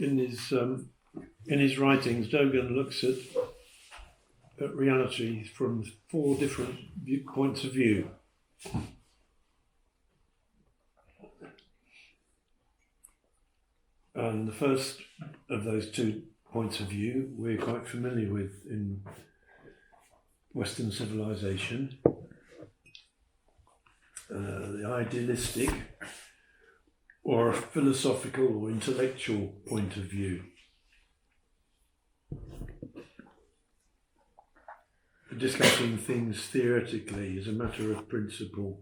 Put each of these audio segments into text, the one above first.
in his writings, Dogen looks at reality from 4 different points of view. And the first of those 2 points of view we're quite familiar with in Western civilization, the idealistic or philosophical or intellectual point of view. Discussing things theoretically as a matter of principle,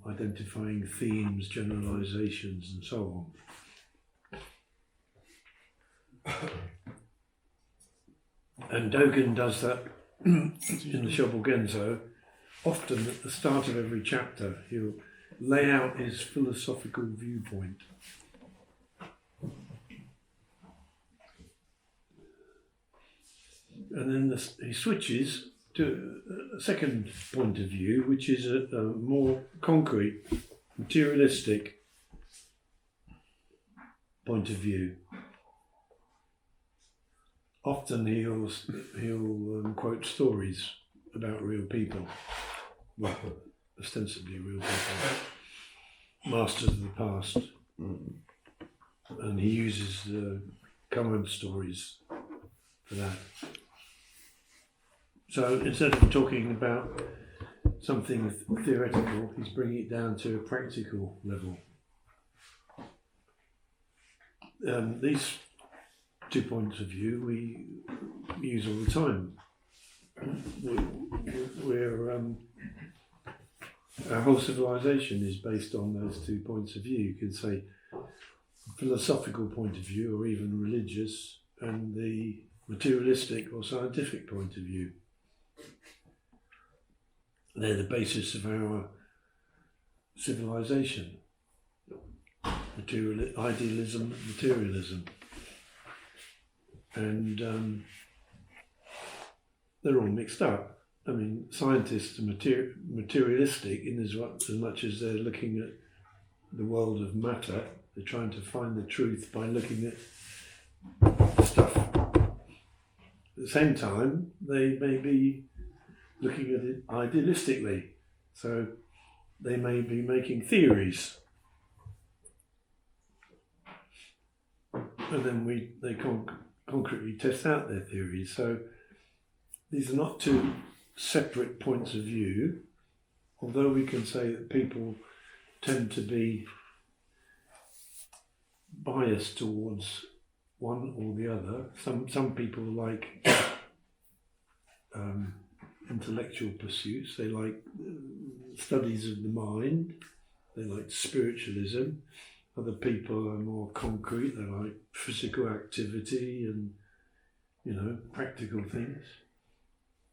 identifying themes, generalizations, and so on. And Dogen does that in the Shobogenzo. Often at the start of every chapter, he'll lay out his philosophical viewpoint. And then he switches to a second point of view, which is a more concrete, materialistic point of view. Often he'll quote stories about real people, well, ostensibly real people, masters of the past, and he uses common stories for that. So instead of talking about something theoretical, he's bringing it down to a practical level. These 2 points of view we use all the time. Our whole civilization is based on those 2 points of view. You could say philosophical point of view, or even religious, and the materialistic or scientific point of view. They're the basis of our civilization. Idealism, materialism. And they're all mixed up. I mean, scientists are materialistic in as much as they're looking at the world of matter. They're trying to find the truth by looking at stuff. At the same time, they may be looking at it idealistically. So they may be making theories. And then they concretely test out their theories. So these are not 2 separate points of view, although we can say that people tend to be biased towards one or the other. Some people like intellectual pursuits, they like studies of the mind, they like spiritualism. Other people are more concrete, they like physical activity and, practical things.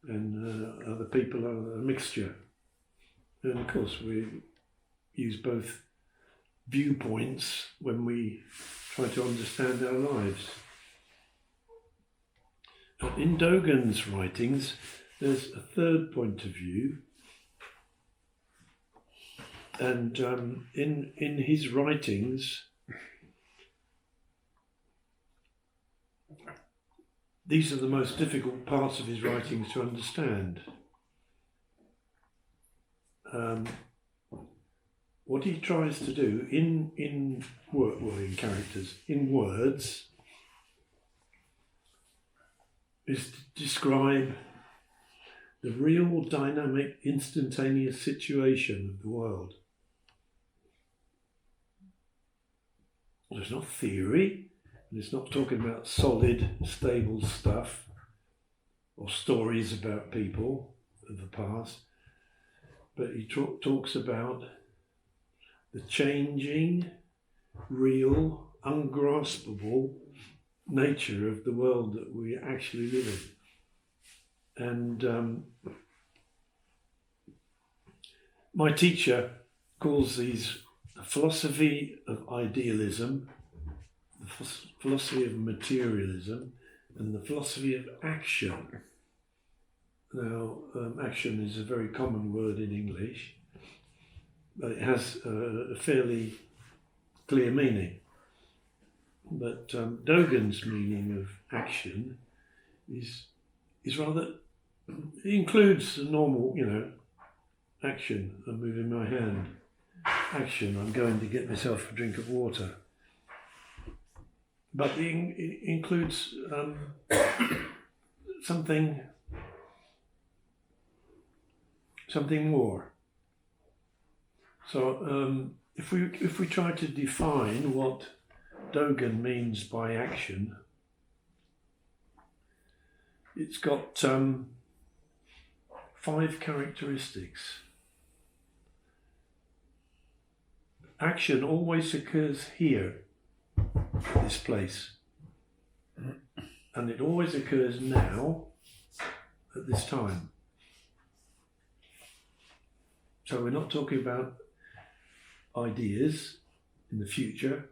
And other people are a mixture. And of course we use both viewpoints when we try to understand our lives. In Dogen's writings, there's a third point of view. And in his writings, these are the most difficult parts of his writings to understand. What he tries to do in characters, in words, is to describe the real dynamic, instantaneous situation of the world. There's not theory, and it's not talking about solid, stable stuff or stories about people of the past, but he talks about the changing, real, ungraspable nature of the world that we actually live in. And my teacher calls these the philosophy of idealism, the philosophy of materialism, and the philosophy of action. Now, action is a very common word in English, but it has a fairly clear meaning. But Dogen's meaning of action is rather, it includes the normal, action, I'm moving my hand. Action, I'm going to get myself a drink of water. But it includes something more. So if we try to define what Dogen means by action, it's got 5 characteristics. Action always occurs here, this place, and it always occurs now, at this time. So we're not talking about ideas in the future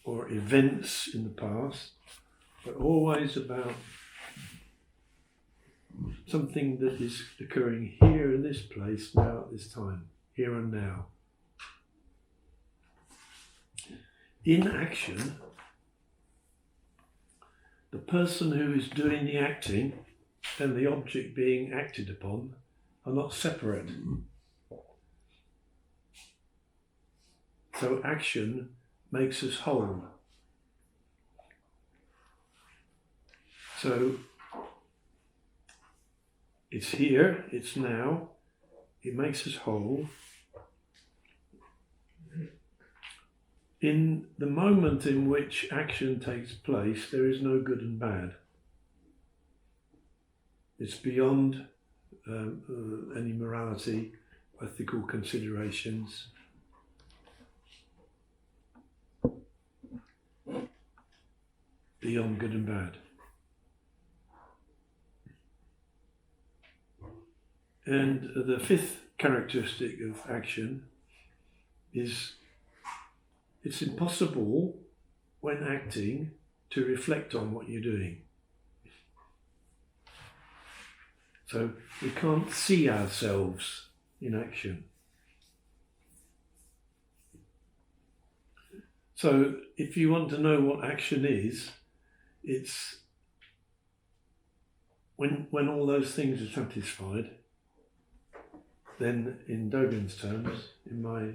or events in the past, but always about something that is occurring here in this place, now at this time, here and now. In action, the person who is doing the acting and the object being acted upon are not separate. So action makes us whole. So it's here, it's now, it makes us whole. In the moment in which action takes place, there is no good and bad. It's beyond any morality, ethical considerations. Beyond good and bad. And the 5th characteristic of action is it's impossible when acting to reflect on what you're doing. So we can't see ourselves in action. So if you want to know what action is, it's when all those things are satisfied, then in Dogen's terms, in my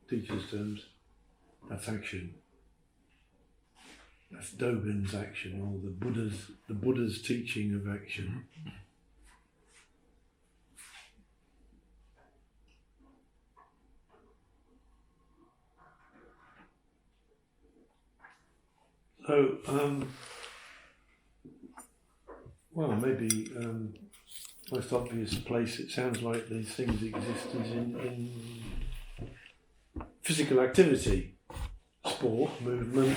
teacher's terms, that's action. That's Dogen's action, or the Buddha's teaching of action. So, maybe most obvious place it sounds like these things exist is in physical activity, sport, movement,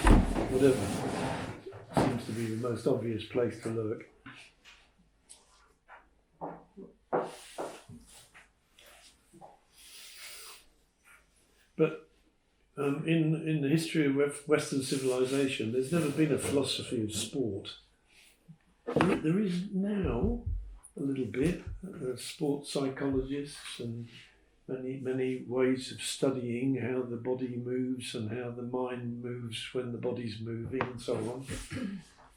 whatever. Seems to be the most obvious place to look. But in the history of Western civilization, there's never been a philosophy of sport. There is now a little bit, sports psychologists and many ways of studying how the body moves and how the mind moves when the body's moving and so on.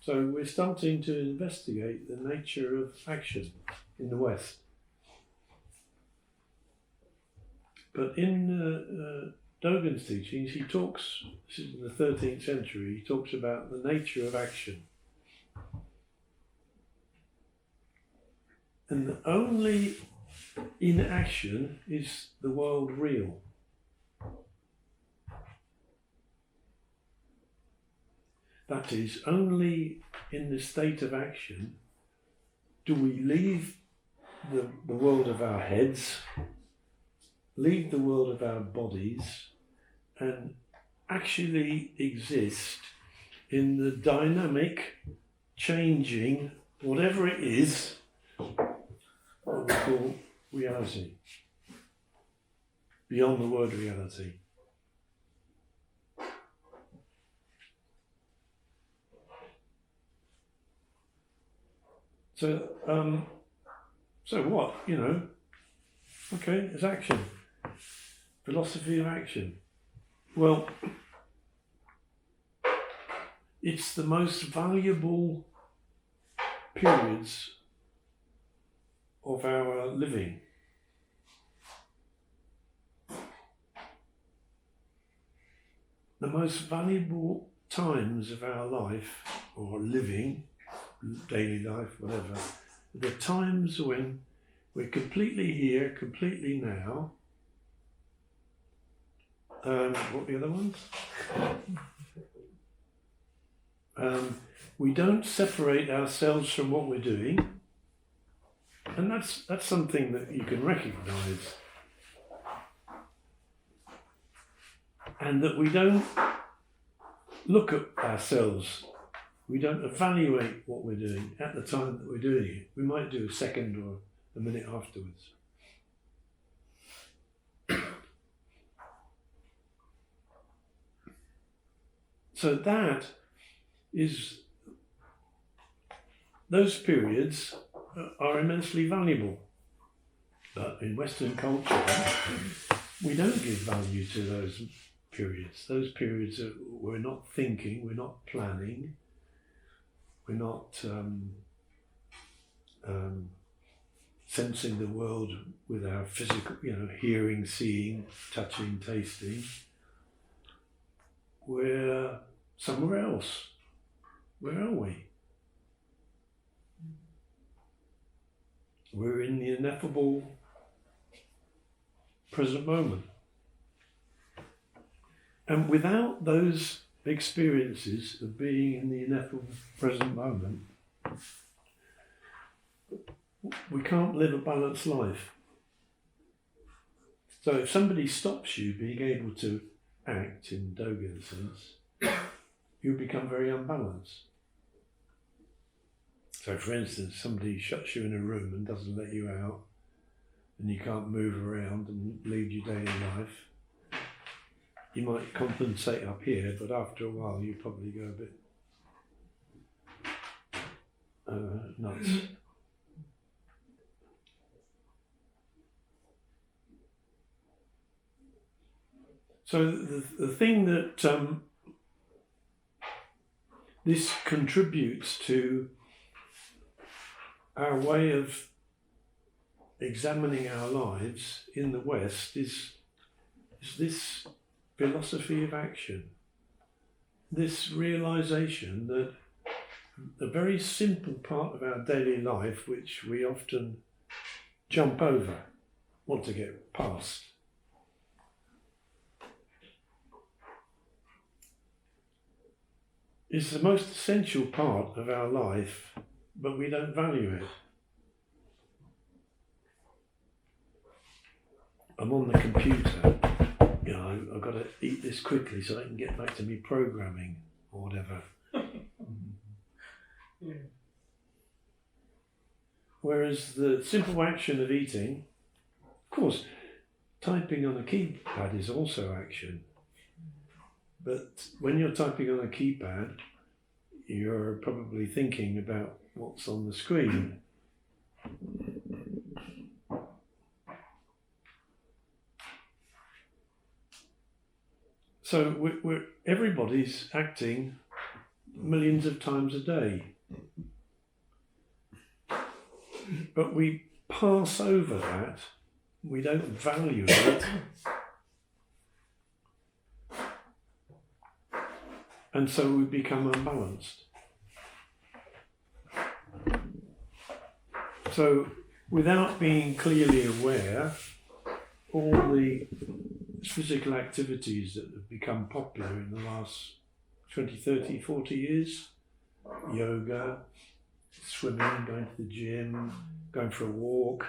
So we're starting to investigate the nature of action in the West. But in Dogen's teachings, he talks, this is in the 13th century, he talks about the nature of action. And only in action is the world real. That is, only in the state of action do we leave the world of our heads, leave the world of our bodies, and actually exist in the dynamic, changing, whatever it is, what we call reality, beyond the word reality. So what, okay, it's action. Philosophy of action. Well, it's the most valuable periods of our living. The most valuable times of our life, or living, daily life, whatever, the times when we're completely here, completely now. What were the other ones? We don't separate ourselves from what we're doing, and that's something that you can recognise. And that we don't look at ourselves, we don't evaluate what we're doing at the time that we're doing it. We might do a second or a minute afterwards. So those periods are immensely valuable. But in Western culture, we don't give value to those periods. Those periods we're not thinking, we're not planning, we're not sensing the world with our physical, hearing, seeing, touching, tasting. We're somewhere else. Where are we? We're in the ineffable present moment. And without those experiences of being in the ineffable present moment, we can't live a balanced life. So if somebody stops you being able to act in Dogen's sense, you become very unbalanced. So for instance, somebody shuts you in a room and doesn't let you out, and you can't move around and lead your daily life. You might compensate up here, but after a while you probably go a bit nuts. So the thing that this contributes to our way of examining our lives in the West is this philosophy of action, this realization that a very simple part of our daily life, which we often jump over, want to get past, is the most essential part of our life, but we don't value it. I'm on the computer, I've got to eat this quickly so I can get back to me programming or whatever. Yeah. Whereas the simple action of eating, of course, typing on a keypad is also action. But when you're typing on a keypad, you're probably thinking about what's on the screen. So everybody's acting millions of times a day. But we pass over that, we don't value it. And so we become unbalanced. So without being clearly aware, all the physical activities that have become popular in the last 20, 30, 40 years, yoga, swimming, going to the gym, going for a walk,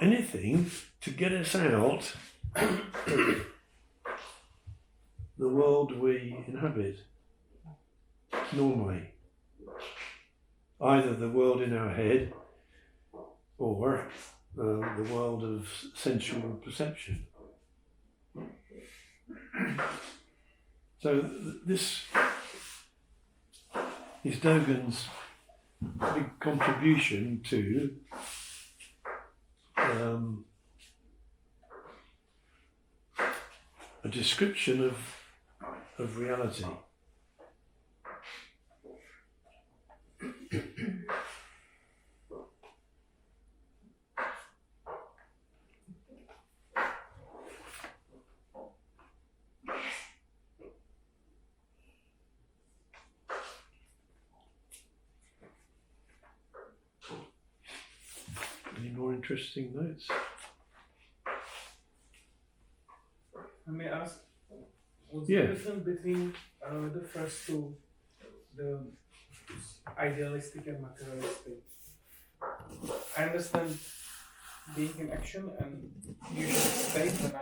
anything to get us out the world we inhabit normally. Either the world in our head or the world of sensual perception. So this is Dogen's big contribution to a description of reality. more interesting notes? I may ask, what's the difference between the first two, the idealistic and materialistic? I understand being in action and usual state, but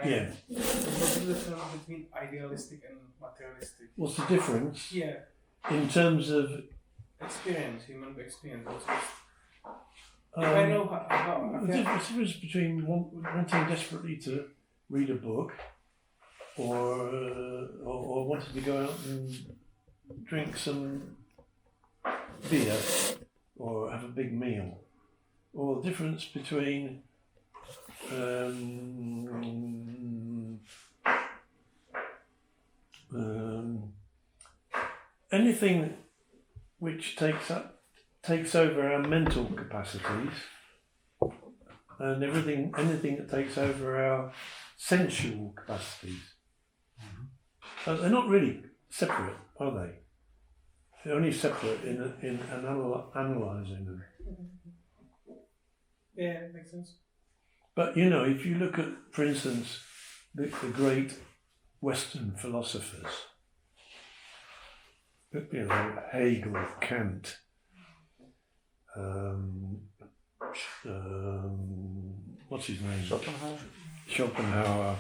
what's the difference between idealistic and materialistic? What's the difference? Yeah. In terms of experience, human experience. If I know how the difference between wanting desperately to read a book or wanting to go out and drink some beer or have a big meal, or the difference between anything which takes over our mental capacities, and anything that takes over our sensual capacities. They're not really separate, are they? They're only separate in analysing them. Yeah, it makes sense. But you know, if you look at, for instance, the great Western philosophers, you know, Hegel, Kant, what's his name? Schopenhauer.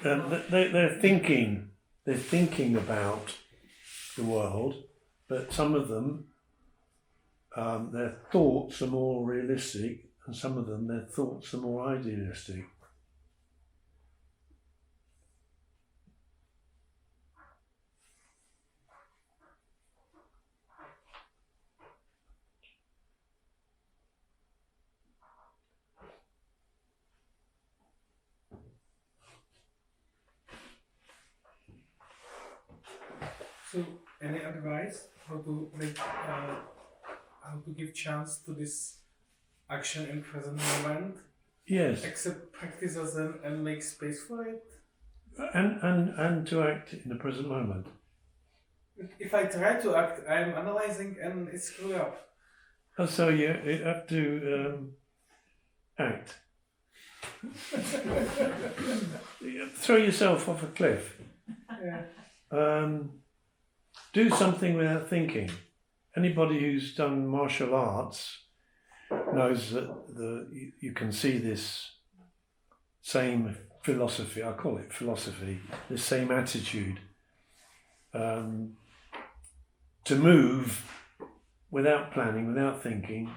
They're thinking about the world, but some of them, their thoughts are more realistic, and some of them, their thoughts are more idealistic. So, any advice how to give chance to this action in present moment? Yes. Accept, practice them, and make space for it. And to act in the present moment. If I try to act, I'm analyzing and it's screwed up. Oh, so you have to act. Throw yourself off a cliff. Yeah. Do something without thinking. Anybody who's done martial arts knows that you can see this same philosophy, I call it philosophy, this same attitude to move without planning, without thinking,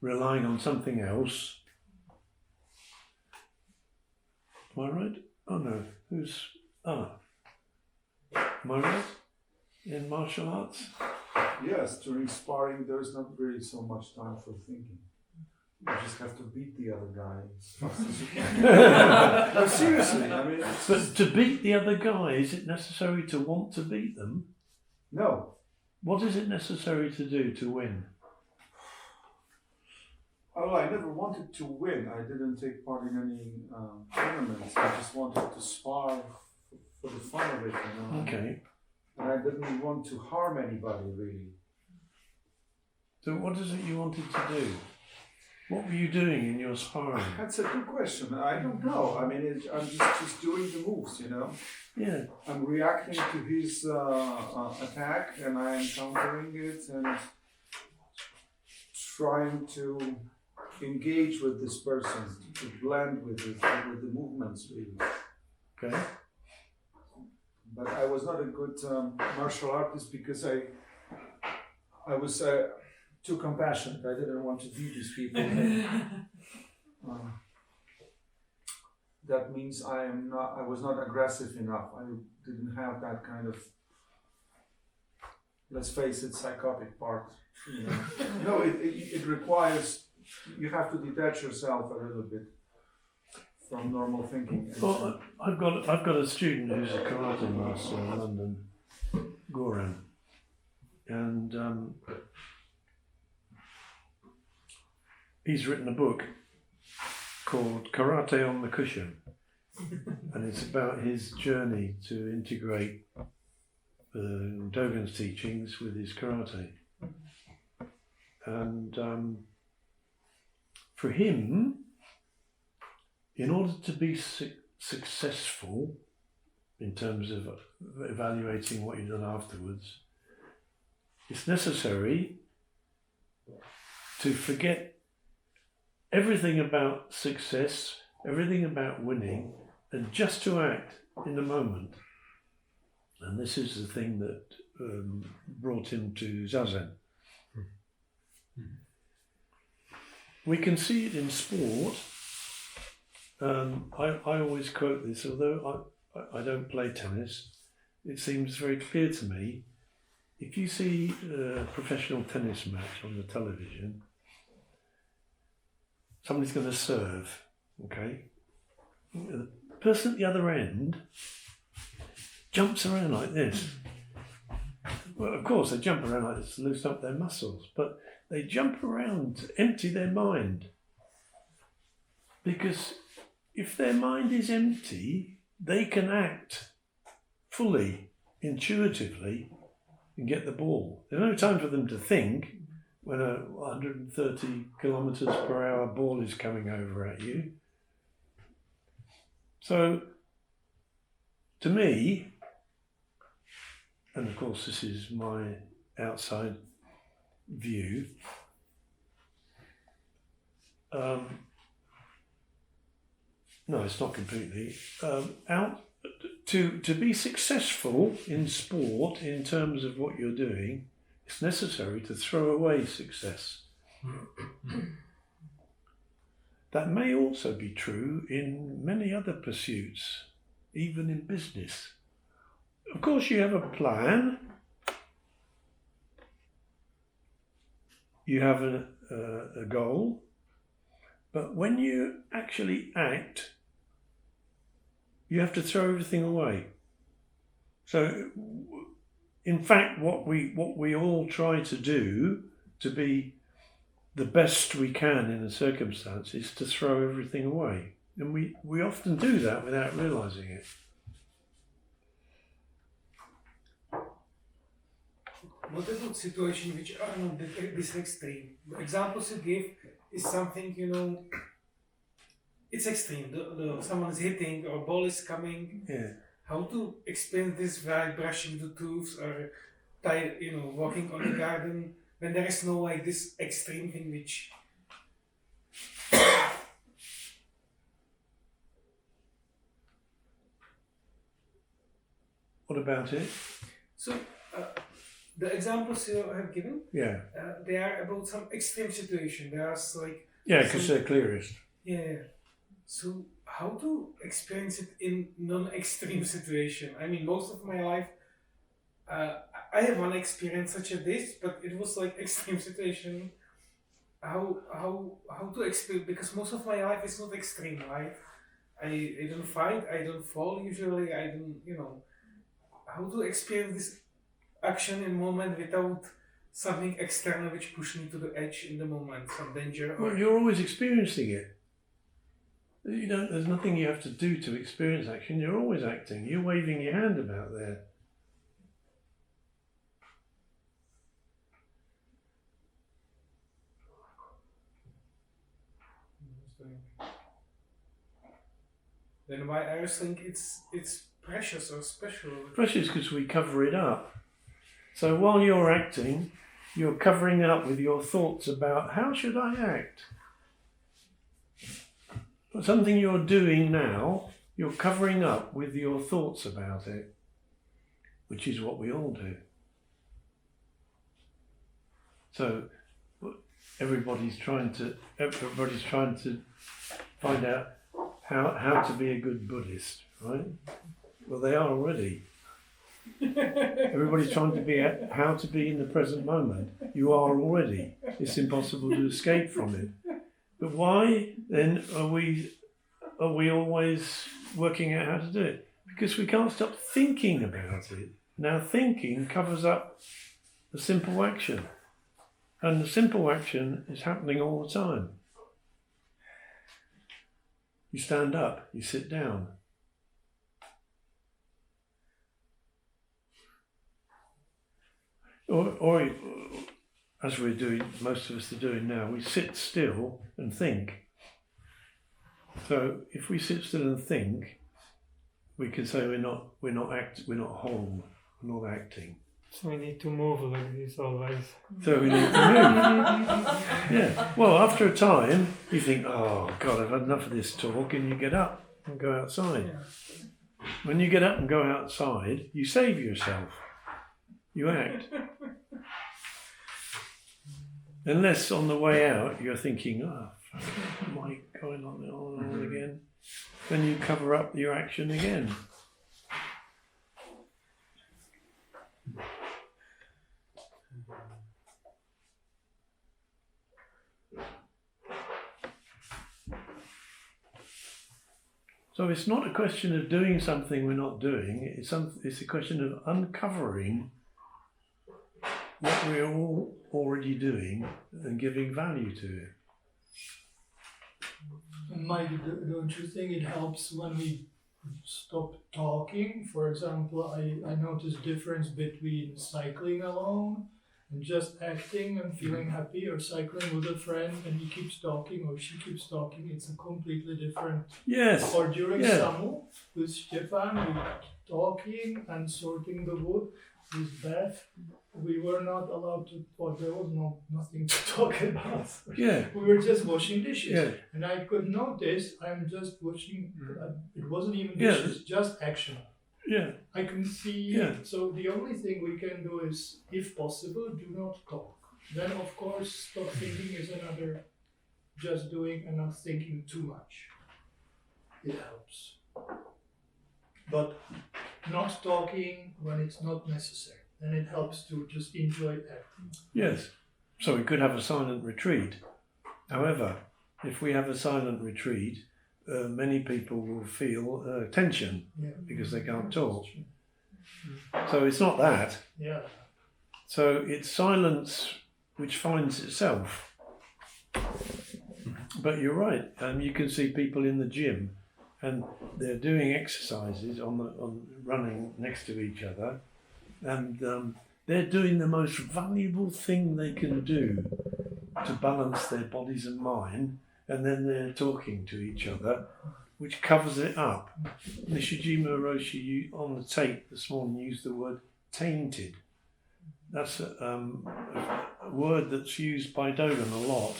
relying on something else. Am I right? Oh no, am I right? In martial arts? Yes, during sparring there's not really so much time for thinking. You just have to beat the other guy as fast as you can. No, seriously, I mean... But to beat the other guy, is it necessary to want to beat them? No. What is it necessary to do to win? Well, I never wanted to win. I didn't take part in any tournaments. I just wanted to spar for the fun of it, you know. Okay. And I didn't want to harm anybody, really. So what is it you wanted to do? What were you doing in your sparring? That's a good question. I don't know. I mean, I'm just doing the moves, you know. Yeah. I'm reacting to his attack, and I'm countering it and trying to engage with this person, to blend with the movements, really. Okay. But I was not a good martial artist because I was too compassionate. I didn't want to beat these people. That means I was not aggressive enough. I didn't have that kind of, let's face it, psychotic part. You know? No, it requires, you have to detach yourself a little bit from normal thinking. Well, I've got a student who's a karate master in London, Goran, and he's written a book called Karate on the Cushion, and it's about his journey to integrate Dogen's teachings with his karate. And for him, in order to be successful in terms of evaluating what you've done afterwards, it's necessary to forget everything about success, everything about winning, and just to act in the moment. And this is the thing that brought him to Zazen. We can see it in sport. I always quote this, although I don't play tennis, it seems very clear to me. If you see a professional tennis match on the television, somebody's going to serve, okay? The person at the other end jumps around like this. Well, of course, they jump around like this to loosen up their muscles, but they jump around to empty their mind. Because if their mind is empty, they can act fully, intuitively, and get the ball. There's no time for them to think when a 130 kilometres per hour ball is coming over at you. So, to me, and of course this is my outside view, no, it's not completely. To be successful in sport, in terms of what you're doing, it's necessary to throw away success. That may also be true in many other pursuits, even in business. Of course, you have a plan. You have a goal. But when you actually act, you have to throw everything away. So, in fact, what we all try to do to be the best we can in a circumstance is to throw everything away. And we often do that without realising it. What about situations which are not this extreme? The examples you gave is something, it's extreme. Someone is hitting or ball is coming. Yeah. How to explain this while brushing the tooth or walking on the garden when there is no this extreme thing which. What about it? So the examples you have given, they are about some extreme situation. There's because they're clearest. Yeah. So how to experience it in non-extreme situation? I mean, most of my life, I have one experience such as this, but it was extreme situation. How to experience, because most of my life is not extreme, right? I don't fight, I don't fall usually, I don't, how to experience this action in moment without something external which pushed me to the edge in the moment, some danger. Well, you're always experiencing it. There's nothing you have to do to experience action. You're always acting. You're waving your hand about there. Then why I think it's precious or special? Precious because we cover it up. So while you're acting, you're covering it up with your thoughts about how should I act? Something you're doing now, you're covering up with your thoughts about it, which is what we all do. So everybody's trying to find out how to be a good Buddhist, right? Well, they are already. Everybody's trying to be how to be in the present moment. You are already. It's impossible to escape from it. But why then are we always working out how to do it? Because we can't stop thinking about it. Now thinking covers up the simple action. And the simple action is happening all the time. You stand up, you sit down. as most of us are doing now, we sit still and think. So if we sit still and think, we can say we're not whole, we're not acting. So we need to move like this always. So we need to move. Yeah. Well, after a time, you think, oh God, I've had enough of this talk, and you get up and go outside. Yeah. When you get up and go outside, you save yourself. You act. Unless on the way out you're thinking, oh, am I going on and on again? Then you cover up your action again. So it's not a question of doing something we're not doing, it's a question of uncovering what we're all already doing and giving value to it. Mike, don't you think it helps when we stop talking? For example, I notice difference between cycling alone and just acting and feeling happy, or cycling with a friend and he keeps talking or she keeps talking. It's a completely different. Yes. Or during summer with Stefan, we were talking and sorting the wood. With Beth, we were not allowed to, or there was nothing to talk about. Yeah. We were just washing dishes. Yeah. And I could notice I'm just washing, it wasn't even dishes, just action. Yeah. I can see, so the only thing we can do is, if possible, do not talk. Then of course, stop thinking is another, just doing and not thinking too much. It helps. But not talking when it's not necessary. Then it helps to just enjoy acting. Yes. So we could have a silent retreat. However, if we have a silent retreat, many people will feel tension because they can't talk. So it's not that. Yeah. So it's silence which finds itself. But you're right. You can see people in the gym, and they're doing exercises on running next to each other, and they're doing the most valuable thing they can do to balance their bodies and mind, and then they're talking to each other, which covers it up. Nishijima Roshi on the tape this morning used the word tainted. That's a word that's used by Dogen a lot.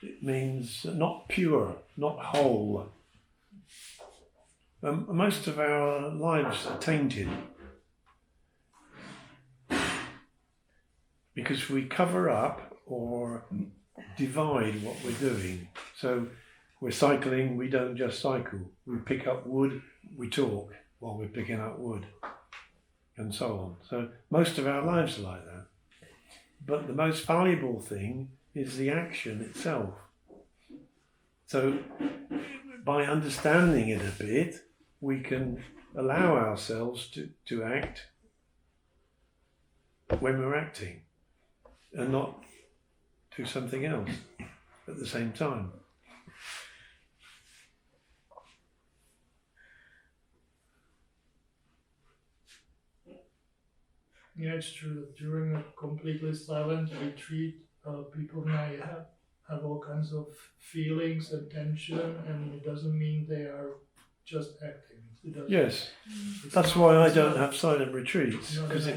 It means not pure, not whole. Most of our lives are tainted because we cover up or divide what we're doing. So we're cycling, we don't just cycle. We pick up wood, we talk while we're picking up wood, and so on. So most of our lives are like that. But the most valuable thing is the action itself. So by understanding it a bit, we can allow ourselves to act when we're acting and not do something else at the same time. Yeah, it's true. During a completely silent retreat, people may have all kinds of feelings and tension, and it doesn't mean they are just acting. Yes, that's why I don't have silent retreats, because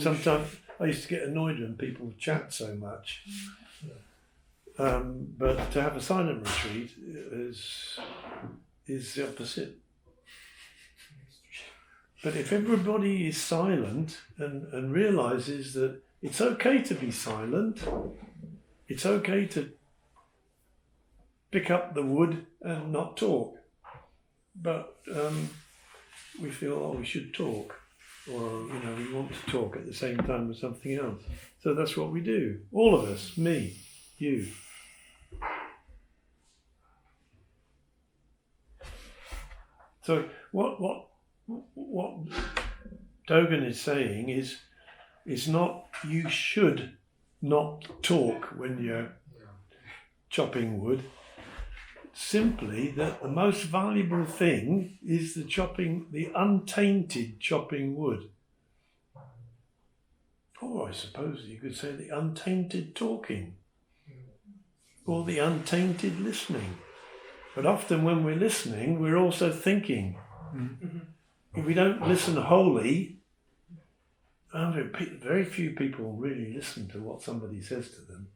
sometimes I used to get annoyed when people chat so much. But to have a silent retreat is the opposite. But if everybody is silent and realizes that it's okay to be silent, it's okay to pick up the wood and not talk, but we feel, we should talk, or we want to talk at the same time as something else. So that's what we do. All of us, me, you. So what Dogen is saying is not you should not talk when you're chopping wood. Simply that the most valuable thing is the untainted chopping wood. Or I suppose you could say the untainted talking, or the untainted listening. But often when we're listening, we're also thinking. If we don't listen wholly, very few people really listen to what somebody says to them.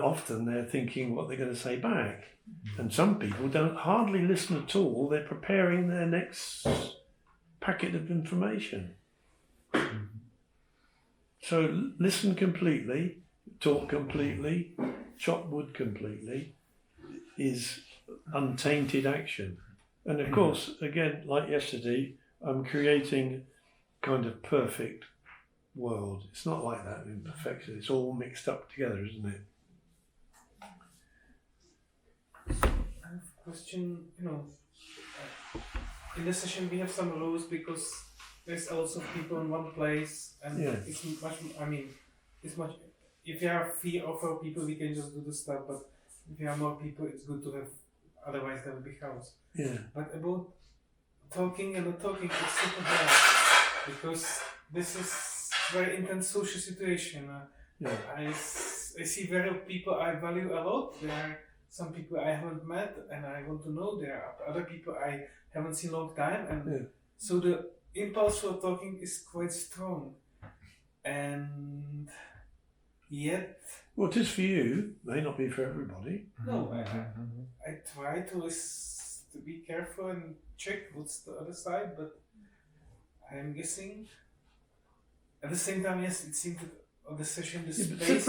Often they're thinking what they're going to say back. And some people don't hardly listen at all. They're preparing their next packet of information. So listen completely, talk completely, chop wood completely is untainted action. And of course, again, like yesterday, I'm creating kind of perfect world. It's not like that in perfection. It's all mixed up together, isn't it? I have a question, in the session we have some rules because there's a lot of people in one place and it's much, it's much, if you have fear of people, we can just do the stuff, but if you have more people, it's good to have, otherwise there will be chaos. Yeah. But about talking and not talking, it's super hard because this is very intense social situation. I see very people I value a lot. There are some people I haven't met and I want to know. There are other people I haven't seen long time, and so the impulse for talking is quite strong. And yet, what is for you may not be for everybody. No, I try to be careful and check what's the other side, but I'm guessing. At the same time, yes, it seemed that on the session, the space.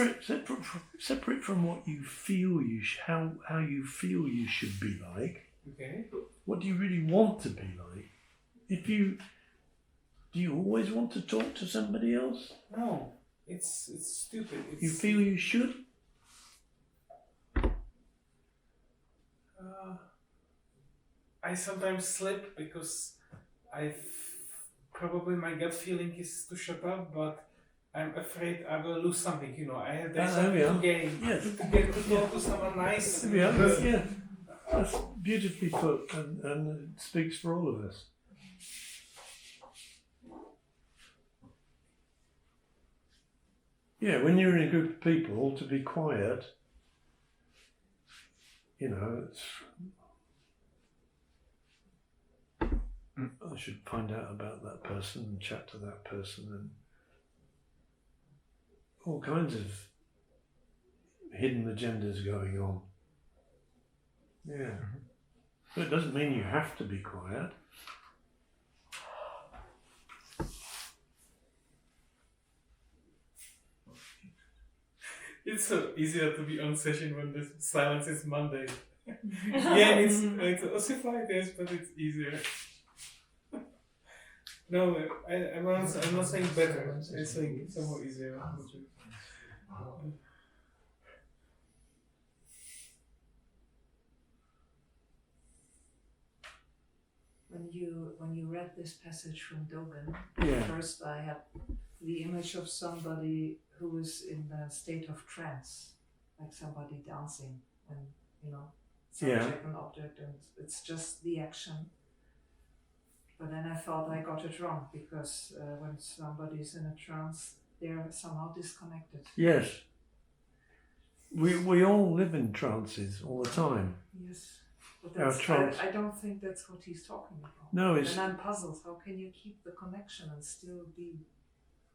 Separate from what you feel how you feel you should be like. Okay. What do you really want to be like? Do you always want to talk to somebody else? No, it's stupid. You feel you should? I sometimes slip because probably my gut feeling is to shut up, but I'm afraid I will lose something. I have something to gain. Yes. To get to talk to someone nice. Yeah, that's beautifully put, and it speaks for all of us. Yeah, when you're in a group of people, to be quiet, it's. I should find out about that person and chat to that person and all kinds of hidden agendas going on. Yeah. But it doesn't mean you have to be quiet. It's so easier to be on session when the silence is Monday. It's ossified, yes, but it's easier. No, I'm not saying better. I'm saying it's somewhat easier. When you read this passage from Dogen, Yeah. first I had the image of somebody who is in a state of trance, like somebody dancing, and subject and object, and it's just the action. But then I thought I got it wrong, because when somebody's in a trance, they're somehow disconnected. Yes. We all live in trances all the time. Yes. But I don't think that's what he's talking about. No, it's... And I'm puzzled. How can you keep the connection and still be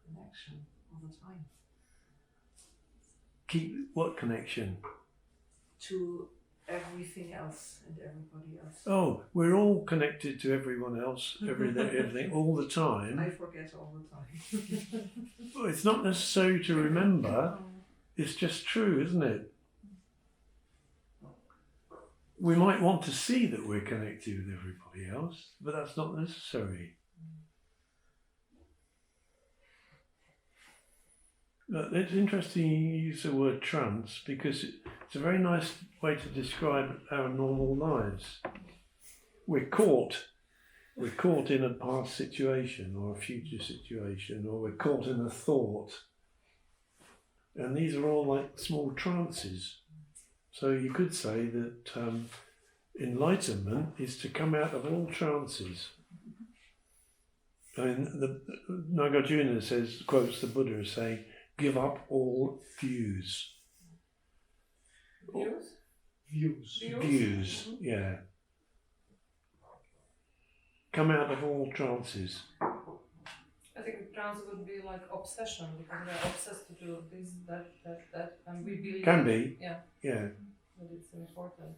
in action all the time? Keep what connection? To everything else and everybody else. Oh, we're all connected to everyone else, everything, all the time. I forget all the time. Well, it's not necessary to remember. It's just true, isn't it? We might want to see that we're connected with everybody else, but that's not necessary. It's interesting you use the word trance, because it's a very nice way to describe our normal lives. We're caught in a past situation or a future situation, or we're caught in a thought. And these are all like small trances. So you could say that enlightenment is to come out of all trances I mean, the Nagarjuna quotes the Buddha as saying, "Give up all views." Views, yeah. Come out of all trances. I think trance would be like obsession because we are obsessed to do this, that, and we believe. Can be. Yeah. Yeah. That it's important.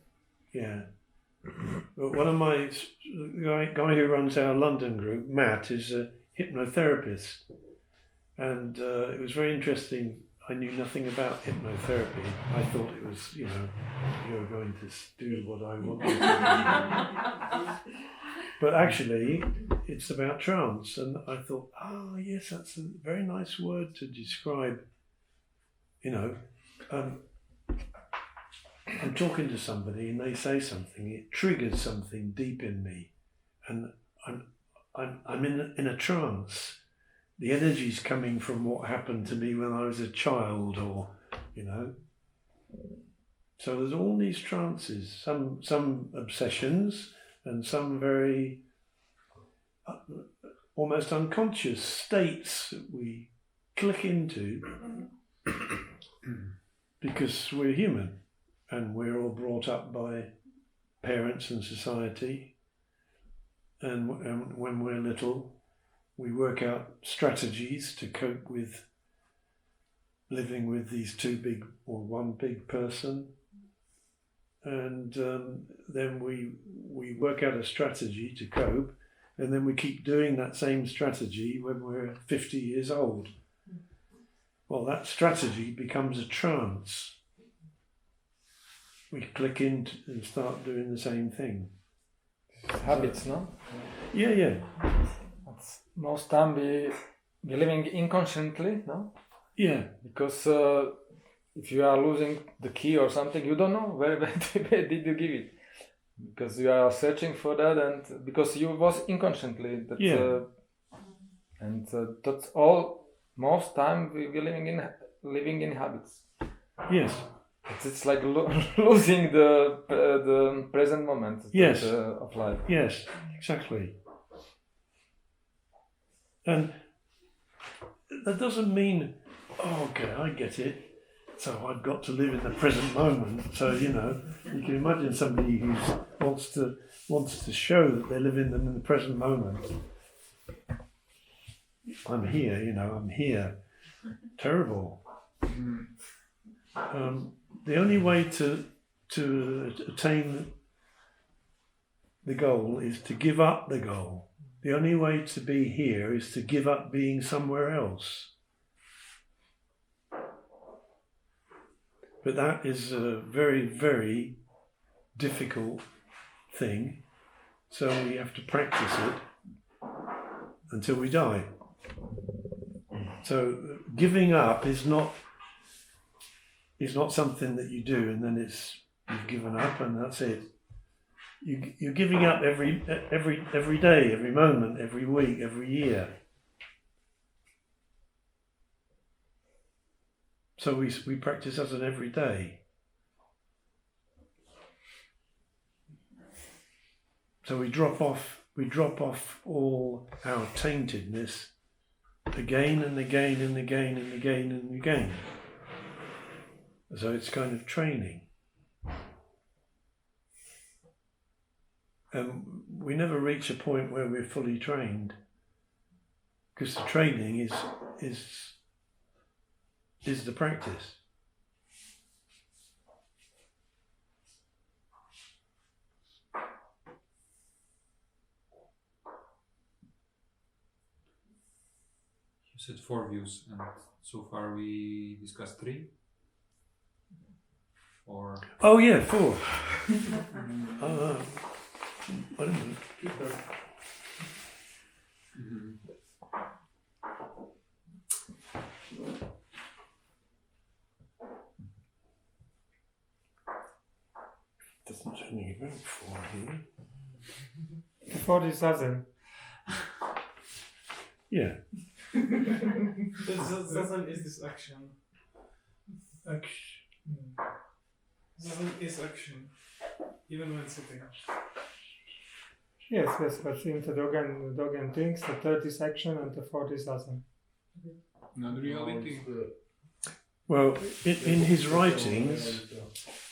Yeah. But one of my guy who runs our London group, Matt, is a hypnotherapist, and it was very interesting. I knew nothing about hypnotherapy. I thought it was, you're going to do what I want you to do. But actually, it's about trance, and I thought, yes, that's a very nice word to describe. I'm talking to somebody and they say something, it triggers something deep in me, and I'm in a trance. The energy's coming from what happened to me when I was a child, or So there's all these trances, some obsessions, and some very almost unconscious states that we click into because we're human. And we're all brought up by parents and society. And when we're little, we work out strategies to cope with living with these two big or one big person. And then we work out a strategy to cope, and then we keep doing that same strategy when we're 50 years old. Well, that strategy becomes a trance. We click in and start doing the same thing. Habits, no? Yeah. Most time we living inconsciently, no? Yeah. Because if you are losing the key or something, you don't know where did you give it. Because you are searching for that, and because you was inconsciently. And that's all. Most time we living in habits. Yes. It's like losing the present moment of life. Yes, exactly. And that doesn't mean, okay, I get it, so I've got to live in the present moment. So, you can imagine somebody who wants to show that they're living in the present moment. I'm here, I'm here. Terrible. The only way to attain the goal is to give up the goal. The only way to be here is to give up being somewhere else. But that is a very, very difficult thing. So we have to practice it until we die. So giving up is not something that you do and then you've given up and that's it. You're giving up every day, every moment, every week, every year. So we practice as an everyday. So we drop off all our taintedness again and again and again and again and again. So it's kind of training. And we never reach a point where we're fully trained, because the training is the practice. You said 4 views, and so far we discussed 3. Or oh yeah, 4. I don't know. Doesn't tell me about 4 here. 4 is Zazen. Yeah. Zazen is this action. Zazen is action, even when sitting. Yes, but in the Dogen thinks the third is action and the fourth is action. Not reality. Well, in his writings,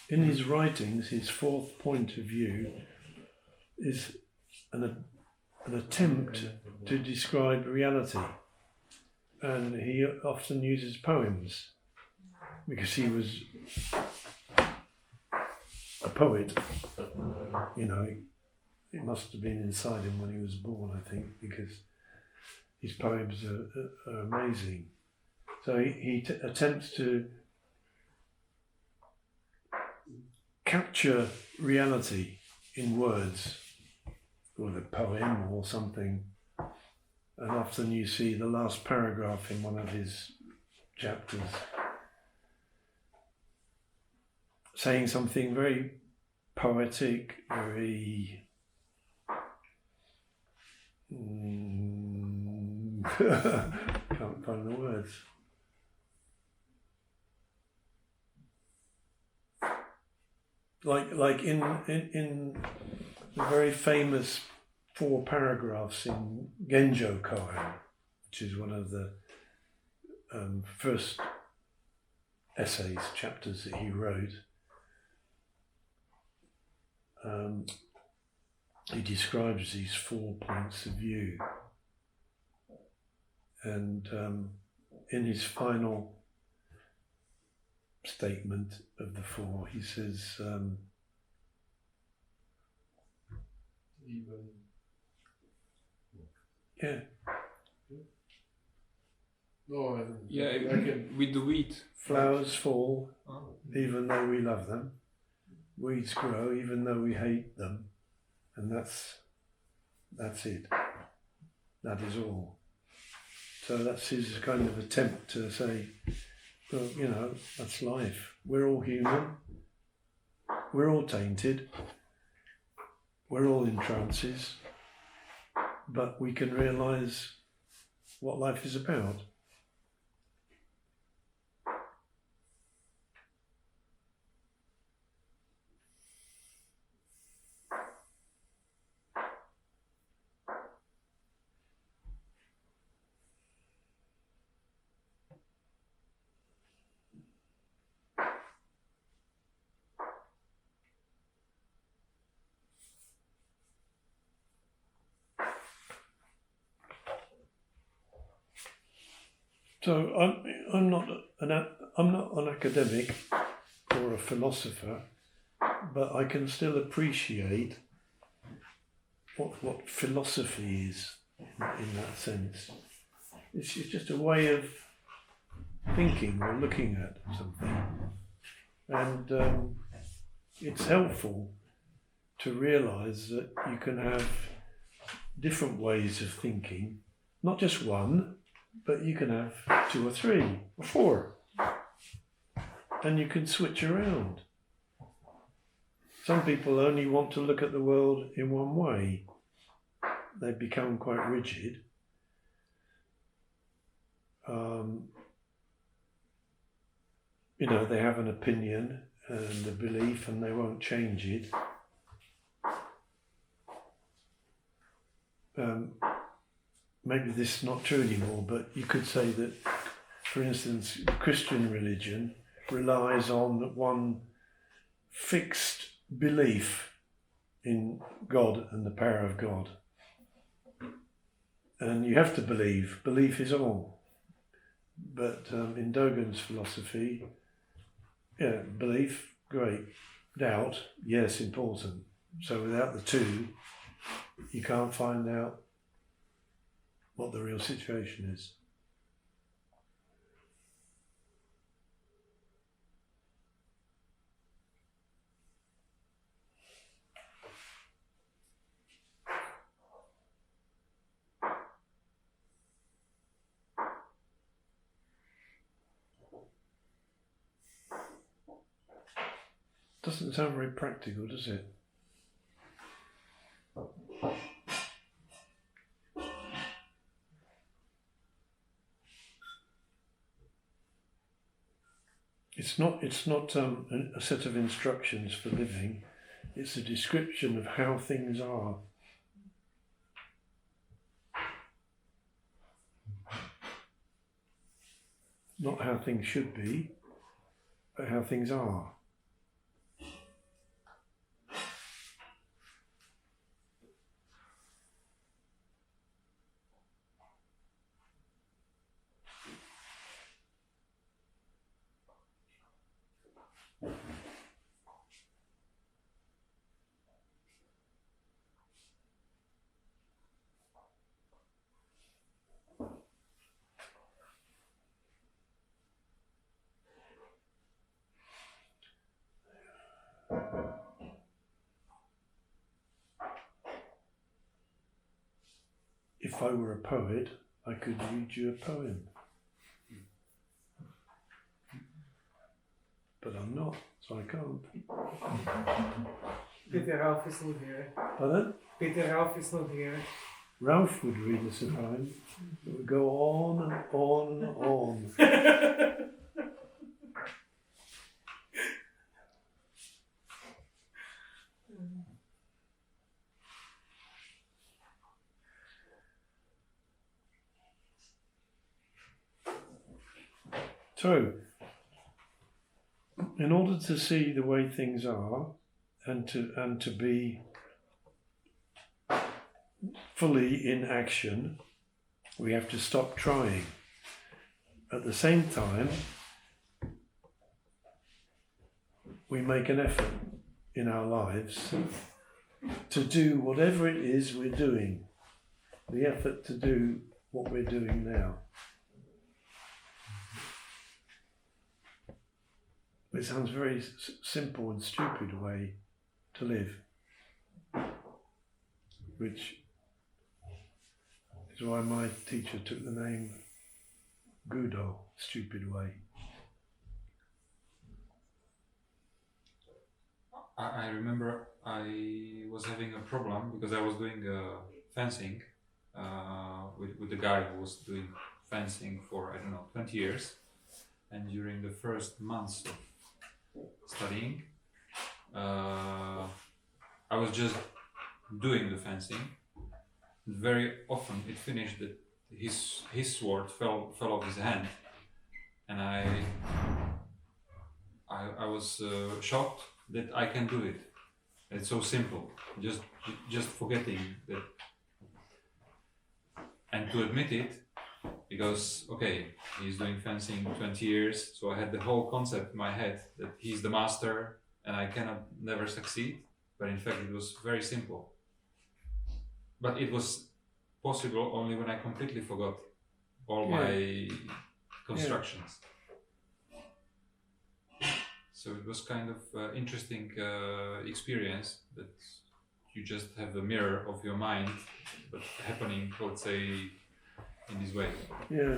his fourth point of view is an attempt to describe reality, and he often uses poems because he was a poet. You know, it must have been inside him when he was born, I think, because his poems are amazing. So he attempts to capture reality in words, or a poem or something. And often you see the last paragraph in one of his chapters saying something very poetic, very can't find the words. Like in the very famous 4 paragraphs in Genjo Koan, which is one of the first essays, chapters that he wrote. He describes these 4 points of view, and in his final statement of the 4, he says, yeah. No, With the wheat. Flowers fall, even though we love them. Weeds grow, even though we hate them. And that's it. That is all. So that's his kind of attempt to say, well, you know, that's life. We're all human. We're all tainted. We're all in trances. But we can realise what life is about. So I'm not an academic or a philosopher, but I can still appreciate what philosophy is in that sense. It's just a way of thinking or looking at something, and it's helpful to realise that you can have different ways of thinking, not just one, but you can have 2 or 3 or 4, and you can switch around. Some people only want to look at the world in one way. They become quite rigid. You know, they have an opinion and a belief and they won't change it. Maybe this is not true anymore, but you could say that, for instance, Christian religion relies on one fixed belief in God and the power of God. And you have to believe. Belief is all. But in Dogen's philosophy, yeah, belief, great. Doubt, yes, important. So without the 2, you can't find out what the real situation is. Doesn't sound very practical, does it? It's not a set of instructions for living. It's a description of how things are. not how things should be, but how things are. If I were a poet, I could read you a poem. But I'm not, so I can't. Peter Ralph is not here. Pardon? Peter Ralph is not here. Ralph would read us a poem. It would go on and on and on. So, in order to see the way things are, and to be fully in action, we have to stop trying. At the same time, we make an effort in our lives to do whatever it is we're doing. The effort to do what we're doing now. It sounds very simple and stupid way to live, which is why my teacher took the name Gudo, stupid way. I remember I was having a problem because I was doing fencing with the guy who was doing fencing for, I don't know, 20 years. And during the first months of studying, I was just doing the fencing. Very often it finished that his sword fell off his hand, and I was shocked that I can do it. It's so simple, just forgetting that, and to admit it, because okay, he's doing fencing 20 years, so I had the whole concept in my head that he's the master and I cannot never succeed, but in fact it was very simple. But it was possible only when I completely forgot all my constructions. So it was kind of interesting experience that you just have the mirror of your mind, but happening, let's say, in this way. Yeah.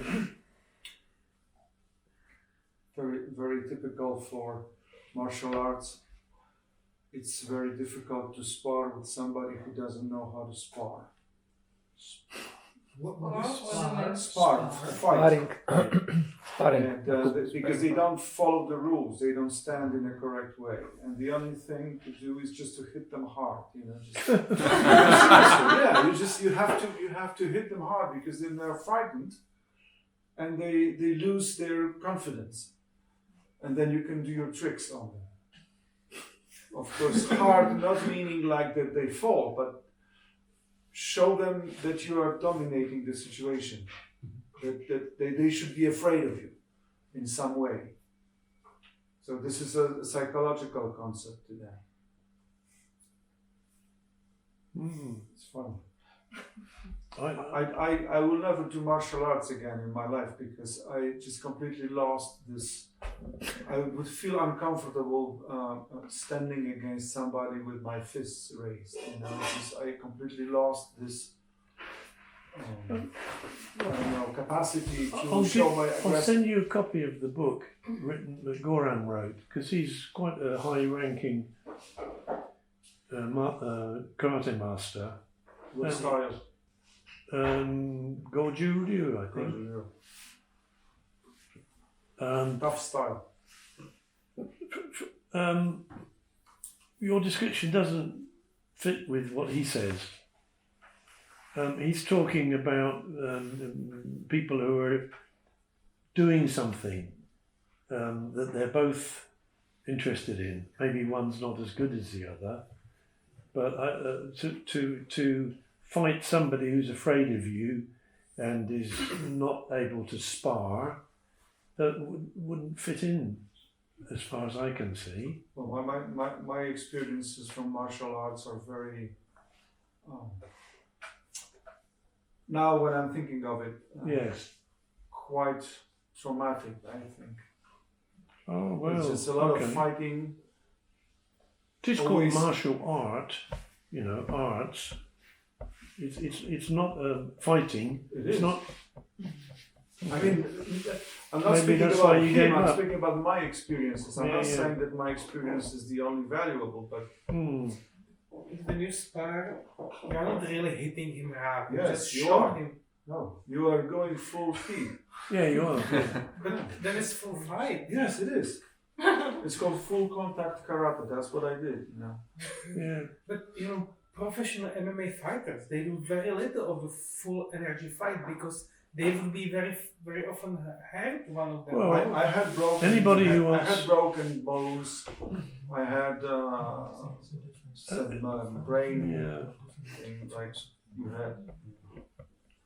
Very, very typical for martial arts. It's very difficult to spar with somebody who doesn't know how to spar. What is Spar, Sparring. Sparring. And, because they don't follow the rules, they don't stand in a correct way, and the only thing to do is just to hit them hard. You know, just you have to hit them hard, because then they're frightened, and they lose their confidence, and then you can do your tricks on them. Of course, hard not meaning like that they fall, but show them that you are dominating the situation, that they should be afraid of you in some way. So this is a psychological concept today. It's fun. I will never do martial arts again in my life, because I just completely lost this. I would feel uncomfortable standing against somebody with my fists raised. You know, I completely lost this. Capacity to show my aggression. I'll send you a copy of the book written that Goran wrote, because he's quite a high-ranking karate master. What style? Goju-ryu, I think. Tough style. Your description doesn't fit with what he says. He's talking about people who are doing something that they're both interested in. Maybe one's not as good as the other, but to fight somebody who's afraid of you and is not able to spar, that wouldn't fit in as far as I can see. Well, my experiences from martial arts are very. Now, when I'm thinking of it, Yes. quite traumatic, I think. Oh well. It's just a lot okay. of fighting. It is always- called martial art. You know, arts. It's not fighting. It It's is. not. I mean, I'm not Maybe speaking that's about why you him. gave I'm up. speaking about my experiences. I'm Yeah, not yeah. saying that my experience is the only valuable, but When you spar, you're not really hitting him hard. You Yes, just you shock are. him. no, you are going full speed. Yeah, you are. But then it's full fight. Yes, it is. It's called full contact karate. That's what I did. You know. Yeah. But you know, professional MMA fighters, they do very little of the full energy fight because they will be very often hurt, one of them. Well, I had broken. Anybody who I wants- had broken bones. I had some brain Yeah. thing, like you had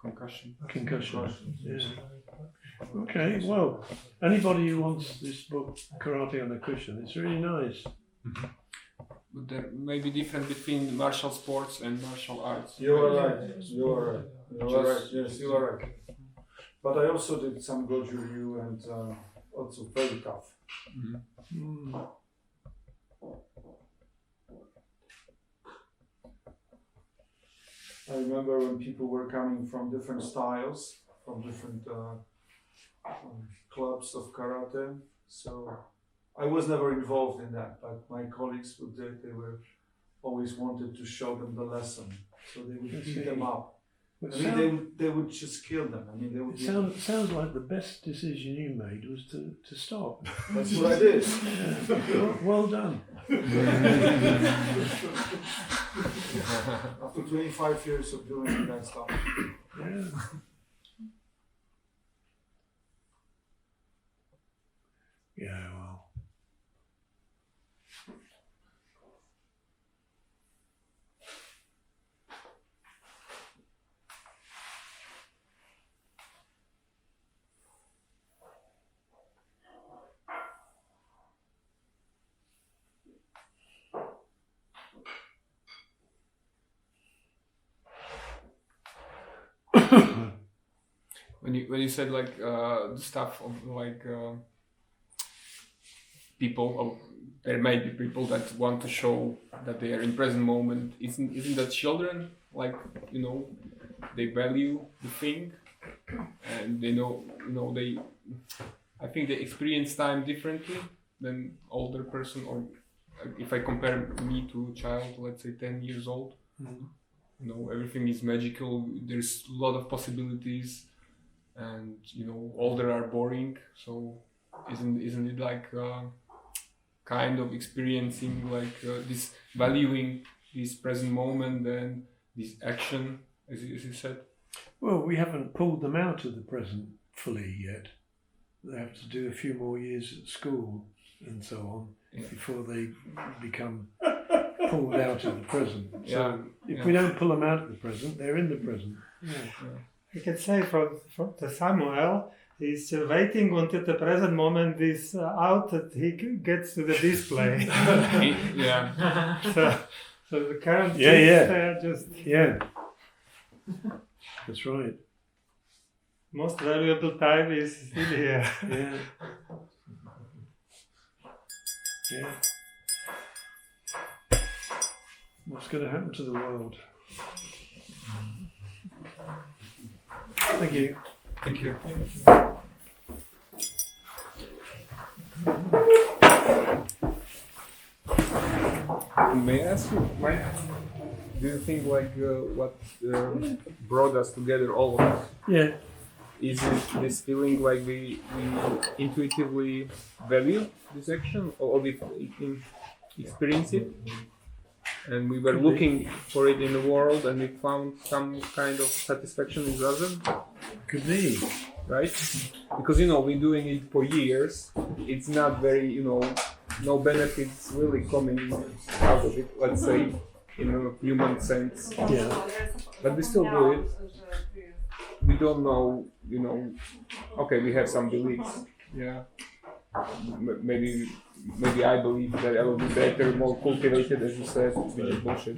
Concussion. Concussion. Yeah. Okay. Well, anybody who wants this book, Karate on the Cushion, it's really nice. But there may be difference between martial sports and martial arts. You are right. You are right. You are right. Just- Yes, you are right. But I also did some goju-ryu and also very tough. Mm. I remember when people were coming from different styles, from different clubs of karate. So I was never involved in that, but my colleagues would. They were always wanted to show them the lesson, so they would beat them up. It I mean, they would just kill them. I mean, they would. sounds like the best decision you made was to stop. That's what I did. Yeah. Well done. After 25 years of doing that stuff. Yeah. Yeah, well. When you said like the stuff of like people, there may be people that want to show that they are in present moment. Isn't that children? Like, you know, they value the thing, and they know they. I think they experience time differently than older person. Or if I compare me to a child, let's say 10 years old, you know, everything is magical. There's a lot of possibilities. And you know, older are boring, so isn't it like kind of experiencing like this valuing this present moment and this action, as you said? Well, we haven't pulled them out of the present fully yet. They have to do a few more years at school and so on before they become pulled out of the present. So if we don't pull them out of the present, they're in the present. I can say for the Samuel, he's waiting until the present moment is out that he gets to the display. So the current just That's right. Most valuable time is in here. Yeah. Yeah. What's going to happen to the world? Thank you. Thank you. May I ask you, do you think like what brought us together, all of us? Yeah. Is it this feeling like we intuitively value this action, or we experience it? And we were looking for it in the world, and we found some kind of satisfaction in other. Could be. right? Because we're doing it for years. It's not very, no benefits really coming out of it. Let's say in a human sense. Yeah. But we still do it. We don't know, okay, we have some beliefs, yeah. Maybe I believe that I will be better, more cultivated, as you said, which is bullshit.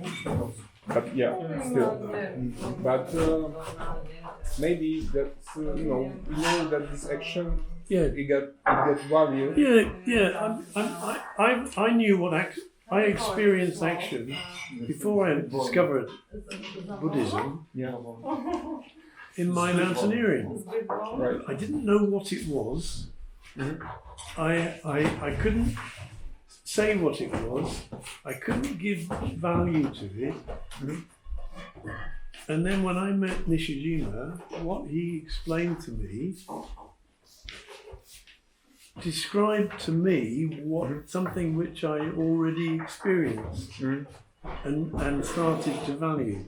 But yeah, still. But maybe that's, we know that this action, it got value. Yeah. I knew what I experienced action before I discovered Buddhism. Yeah. In my mountaineering. Right. I didn't know what it was. I couldn't say what it was. I couldn't give value to it. And then when I met Nishijima, what he explained to me described to me something which I already experienced and started to value.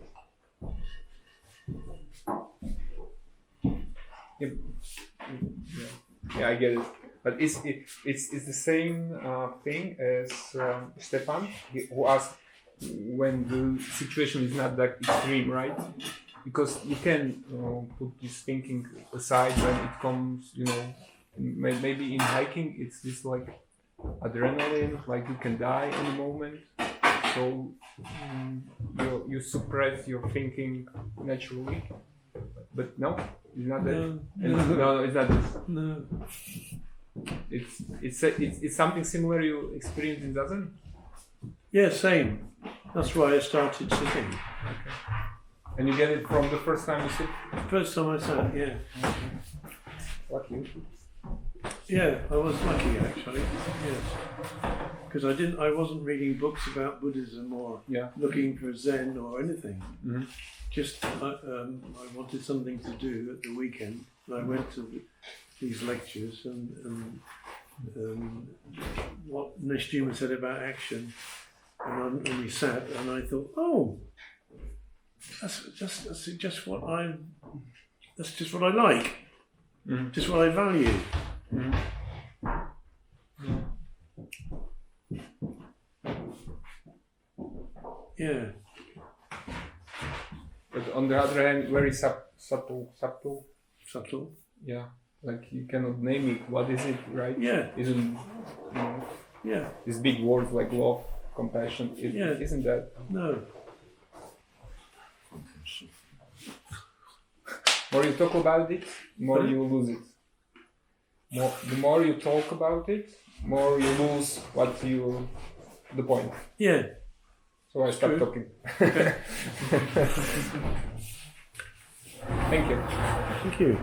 Yeah, I get it. But it's the same thing as Stefan, who asked when the situation is not that extreme, right? Because you can put this thinking aside when it comes, maybe in hiking it's this like adrenaline, like you can die in a moment. So you suppress your thinking naturally. But no, it's not that. No, it's not this. No. It's something similar you experienced in Zazen? Yeah, same. That's why I started sitting. Okay. And you get it from the first time you sit? First time I sat, yeah. Lucky. Yeah, I was lucky actually. Yes, because I wasn't reading books about Buddhism or looking for Zen or anything. Just I wanted something to do at the weekend. And I went to these lectures and what Nishijima said about action, and we sat, and I thought, oh, that's just what I like, just what I value. Yeah. But on the other hand, very subtle. Subtle. Yeah. Like you cannot name it. What is it, right? Yeah. Isn't these big words like love, compassion? Isn't that? No. More you talk about it, more you lose it. The more you talk about it, more you lose the point. Yeah. So I stopped talking. Okay. Thank you. Thank you.